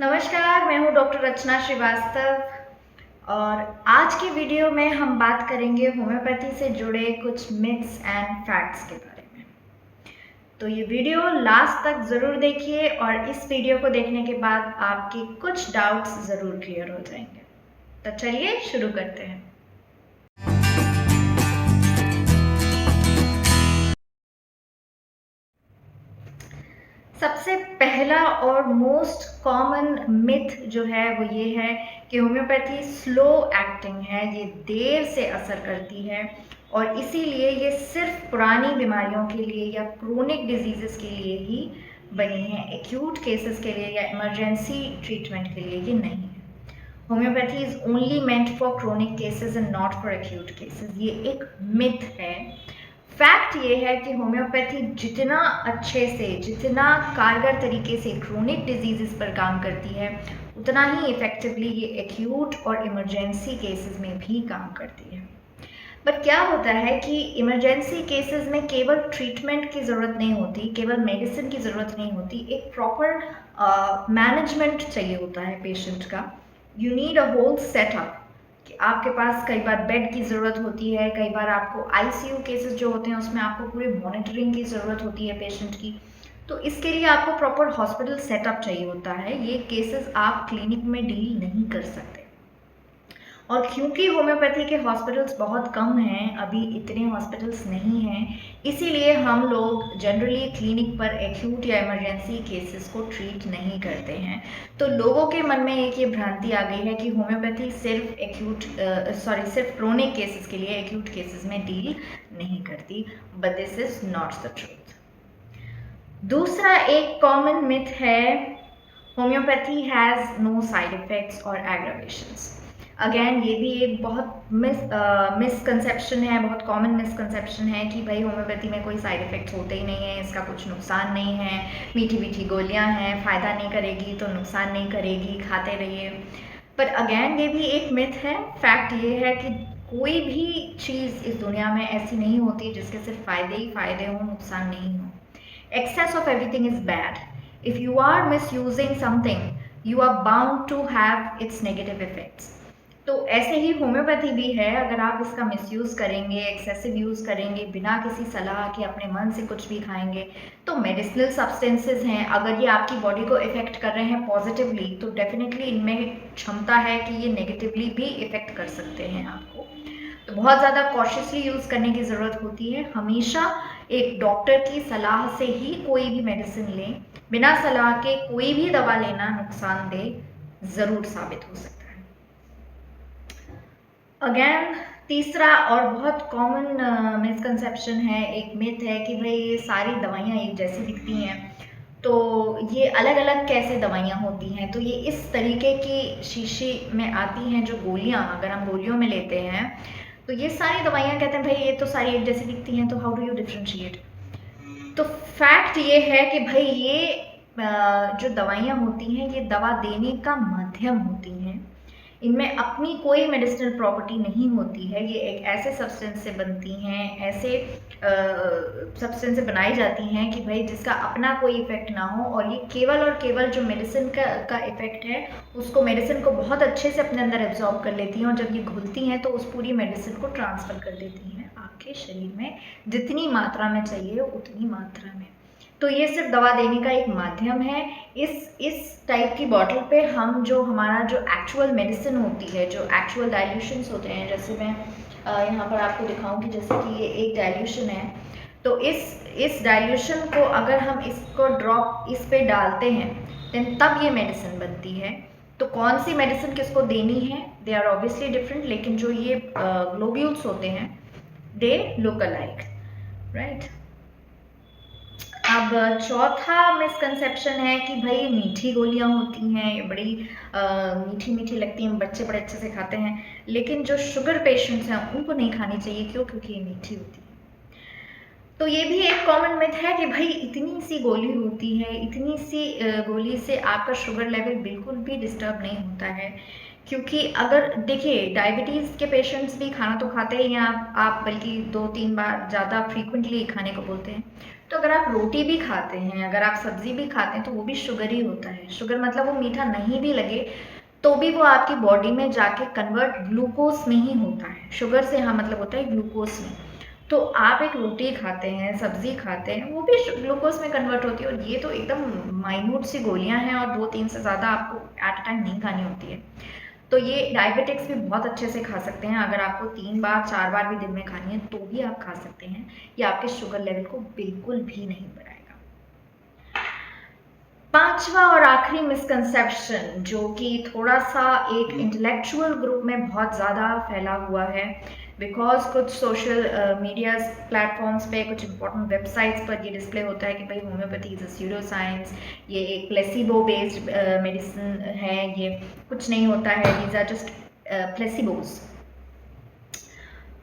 नमस्कार, मैं हूँ डॉक्टर रचना श्रीवास्तव और आज की वीडियो में हम बात करेंगे होम्योपैथी से जुड़े कुछ मिथ्स एंड फैक्ट्स के बारे में। तो ये वीडियो लास्ट तक ज़रूर देखिए और इस वीडियो को देखने के बाद आपके कुछ डाउट्स ज़रूर क्लियर हो जाएंगे। तो चलिए शुरू करते हैं। सबसे पहला और मोस्ट कॉमन मिथ जो है वो ये है कि होम्योपैथी स्लो एक्टिंग है, ये देर से असर करती है और इसीलिए ये सिर्फ पुरानी बीमारियों के लिए या क्रोनिक डिजीजेस के लिए ही बनी है, एक्यूट केसेस के लिए या इमरजेंसी ट्रीटमेंट के लिए ये नहीं है। Homeopathy is only meant for chronic cases and not for acute cases. ये एक मिथ है। फैक्ट ये है कि होम्योपैथी जितना अच्छे से, जितना कारगर तरीके से क्रोनिक डिजीजेस पर काम करती है, उतना ही इफेक्टिवली ये एक्यूट और इमरजेंसी केसेस में भी काम करती है। बट क्या होता है कि इमरजेंसी केसेस में केवल ट्रीटमेंट की ज़रूरत नहीं होती, केवल मेडिसिन की ज़रूरत नहीं होती, एक प्रॉपर मैनेजमेंट चाहिए होता है पेशेंट का। You need a whole setup कि आपके पास कई बार बेड की ज़रूरत होती है, कई बार आपको आईसीयू केसेस जो होते हैं उसमें आपको पूरे मॉनिटरिंग की ज़रूरत होती है पेशेंट की। तो इसके लिए आपको प्रॉपर हॉस्पिटल सेटअप चाहिए होता है। ये केसेस आप क्लिनिक में डील नहीं कर सकते। और क्योंकि होम्योपैथी के हॉस्पिटल्स बहुत कम हैं, अभी इतने हॉस्पिटल्स नहीं हैं, इसीलिए हम लोग जनरली क्लिनिक पर एक्यूट या इमरजेंसी केसेस को ट्रीट नहीं करते हैं। तो लोगों के मन में एक ये भ्रांति आ गई है कि होम्योपैथी सिर्फ क्रोनिक केसेस के लिए, एक्यूट केसेस में डील नहीं करती, but this is not the truth. दूसरा एक कॉमन मिथ है, homeopathy has no side effects और एग्रावेशंस। अगेन ये भी एक बहुत मिसकंसेप्शन है, बहुत कॉमन मिसकंसेप्शन है कि भाई होम्योपैथी में कोई साइड इफ़ेक्ट्स होते ही नहीं है, इसका कुछ नुकसान नहीं है, मीठी मीठी गोलियां हैं, फ़ायदा नहीं करेगी तो नुकसान नहीं करेगी, खाते रहिए। पर अगेन ये भी एक मिथ है। फैक्ट ये है कि कोई भी चीज़ इस दुनिया में ऐसी नहीं होती जिसके सिर्फ फ़ायदे ही फ़ायदे हों, नुकसान नहीं हो। Excess of everything is bad. If you are misusing something, you are bound to have its negative effects. तो ऐसे ही होम्योपैथी भी है। अगर आप इसका मिसयूज़ करेंगे, एक्सेसिव यूज़ करेंगे, बिना किसी सलाह के अपने मन से कुछ भी खाएंगे, तो मेडिसिनल सब्सटेंसेस हैं, अगर ये आपकी बॉडी को इफ़ेक्ट कर रहे हैं पॉजिटिवली, तो डेफिनेटली इनमें क्षमता है कि ये नेगेटिवली भी इफ़ेक्ट कर सकते हैं आपको। तो बहुत ज़्यादा कॉशियसली यूज़ करने की ज़रूरत होती है। हमेशा एक डॉक्टर की सलाह से ही कोई भी मेडिसिन लें। बिना सलाह के कोई भी दवा लेना नुकसानदेह ज़रूर साबित हो सकता है। अगेन तीसरा और बहुत कॉमन मिसकंसेप्शन है, एक मिथ है कि भाई ये सारी दवाइयाँ एक जैसी दिखती हैं, तो ये अलग अलग कैसे दवाइयाँ होती हैं। तो ये इस तरीके की शीशी में आती हैं जो गोलियाँ, अगर हम गोलियों में लेते हैं तो ये सारी दवाइयाँ कहते हैं भाई ये तो सारी एक जैसी दिखती हैं, तो हाउ डू यू डिफ्रेंशिएट। तो फैक्ट ये है कि भाई ये जो दवाइयाँ होती हैं ये दवा देने का माध्यम होती हैं। इनमें अपनी कोई मेडिसिनल प्रॉपर्टी नहीं होती है। ये एक ऐसे सब्सटेंस से बनती हैं, ऐसे सब्सटेंस से बनाई जाती हैं कि भाई जिसका अपना कोई इफेक्ट ना हो, और ये केवल और केवल जो मेडिसिन का इफेक्ट है उसको, मेडिसिन को बहुत अच्छे से अपने अंदर एब्जॉर्ब कर लेती हैं और जब ये घुलती हैं तो उस पूरी मेडिसिन को ट्रांसफ़र कर देती हैं आपके शरीर में, जितनी मात्रा में चाहिए उतनी मात्रा में। तो ये सिर्फ दवा देने का एक माध्यम है। इस टाइप की बॉटल पे हम जो हमारा जो एक्चुअल मेडिसिन होती है, जो एक्चुअल डाइल्यूशंस होते हैं, जैसे मैं यहाँ पर आपको दिखाऊं कि जैसे कि ये एक डाइल्यूशन है, तो इस डाइल्यूशन को अगर हम इसको ड्रॉप इस पे डालते हैं देन तब ये मेडिसिन बनती है। तो कौन सी मेडिसिन किसको देनी है, दे आर ऑब्वियसली डिफरेंट, लेकिन जो ये ग्लोब्यूल्स होते हैं दे लुक अलाइक, राइट। अब चौथा मिसकंसेप्शन है कि भाई मीठी गोलियां होती हैं, ये बड़ी मीठी मीठी लगती हैं, बच्चे बड़े अच्छे से खाते हैं, लेकिन जो शुगर पेशेंट्स हैं उनको नहीं खानी चाहिए। क्यों? क्योंकि ये मीठी होती है। तो ये भी एक कॉमन मिथ है कि भाई इतनी सी गोली होती है, इतनी सी गोली से आपका शुगर लेवल बिल्कुल भी डिस्टर्ब नहीं होता है। क्योंकि अगर देखिए, डायबिटीज़ के पेशेंट्स भी खाना तो खाते ही हैं, आप बल्कि 2-3 बार ज़्यादा फ्रीक्वेंटली खाने को बोलते हैं। तो अगर आप रोटी भी खाते हैं, अगर आप सब्ज़ी भी खाते हैं, तो वो भी शुगर ही होता है। शुगर मतलब वो मीठा नहीं भी लगे तो भी वो आपकी बॉडी में जाके कन्वर्ट ग्लूकोज में ही होता है। शुगर से हाँ मतलब होता है ग्लूकोज में। तो आप एक रोटी खाते हैं, सब्ज़ी खाते हैं, वो भी ग्लूकोज में कन्वर्ट होती है, और ये तो एकदम माइन्यूट सी गोलियां हैं और 2-3 से ज़्यादा आपको एट अ टाइम नहीं खानी होती है। तो ये डायबिटिक्स भी बहुत अच्छे से खा सकते हैं। अगर आपको 3 बार 4 बार भी दिन में खानी है तो भी आप खा सकते हैं। ये आपके शुगर लेवल को बिल्कुल भी नहीं बढ़ाएगा। पांचवा और आखिरी मिसकंसेप्शन जो कि थोड़ा सा एक इंटेलेक्चुअल ग्रुप में बहुत ज़्यादा फैला हुआ है, बिकॉज कुछ सोशल मीडिया प्लेटफॉर्म्स पे, कुछ इंपॉर्टेंट वेबसाइट्स पर ये डिस्प्ले होता है कि भाई homeopathy is a pseudo science, ये एक प्लेसिबो बेस्ड मेडिसिन है, ये कुछ नहीं होता है, दीज आर जस्ट प्लेसिबोज।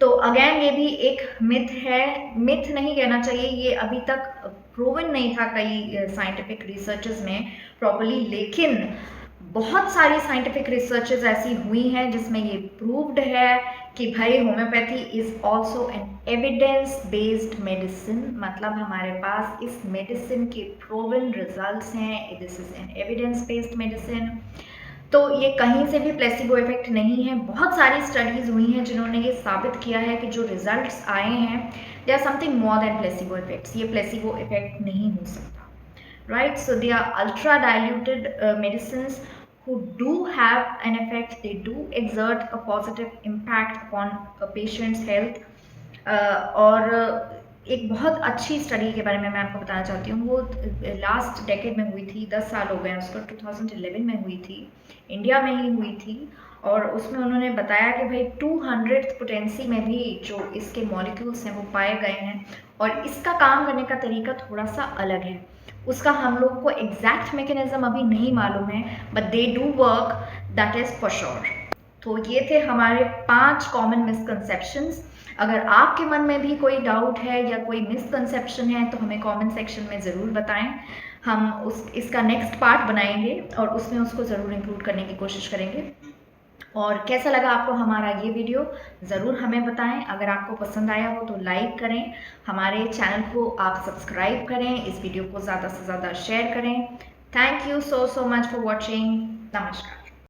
तो अगेन ये भी एक मिथ है, मिथ नहीं कहना चाहिए, ये अभी तक प्रूवन नहीं था कई साइंटिफिक रिसर्चेस में प्रॉपरली, लेकिन बहुत सारी साइंटिफिक रिसर्चेस ऐसी हुई हैं जिसमें ये प्रूव्ड है कि भाई homeopathy is also an evidence based medicine. मतलब हमारे पास इस मेडिसिन के प्रूवन रिजल्ट्स हैं, this is an evidence based medicine. तो ये कहीं से भी प्लेसिबो इफेक्ट नहीं है। बहुत सारी स्टडीज़ हुई हैं जिन्होंने ये साबित किया है कि जो रिजल्ट्स आए हैं they are something more than placebo effects, ये प्लेसिबो इफेक्ट नहीं हो सकता, right. So they are ultra diluted medicines who do have an effect, they do exert a positive impact upon a patient's health। और एक बहुत अच्छी study के बारे में मैं आपको बताना चाहती हूँ, वो लास्ट डेकेड में हुई थी, 10 साल हो गए उसको, 2011 में हुई थी, इंडिया में ही हुई थी। और उसमें उन्होंने बताया कि भाई 200th पोटेंसी में भी जो इसके मॉलिक्यूल्स हैं वो पाए गए हैं, और इसका काम करने का तरीका थोड़ा सा अलग है। उसका हम लोग को एग्जैक्ट मैकेनिज्म अभी नहीं मालूम है, but they do work, that is for sure. तो ये थे हमारे 5 कॉमन मिसकंसेप्शंस। अगर आपके मन में भी कोई डाउट है या कोई मिसकंसेप्शन है तो हमें कमेंट सेक्शन में ज़रूर बताएं। हम इसका नेक्स्ट पार्ट बनाएंगे और उसमें उसको ज़रूर इंक्लूड करने की कोशिश करेंगे। और कैसा लगा आपको हमारा ये वीडियो ज़रूर हमें बताएं। अगर आपको पसंद आया हो तो लाइक करें, हमारे चैनल को आप सब्सक्राइब करें, इस वीडियो को ज़्यादा से ज़्यादा शेयर करें। Thank you so much for watching. नमस्कार।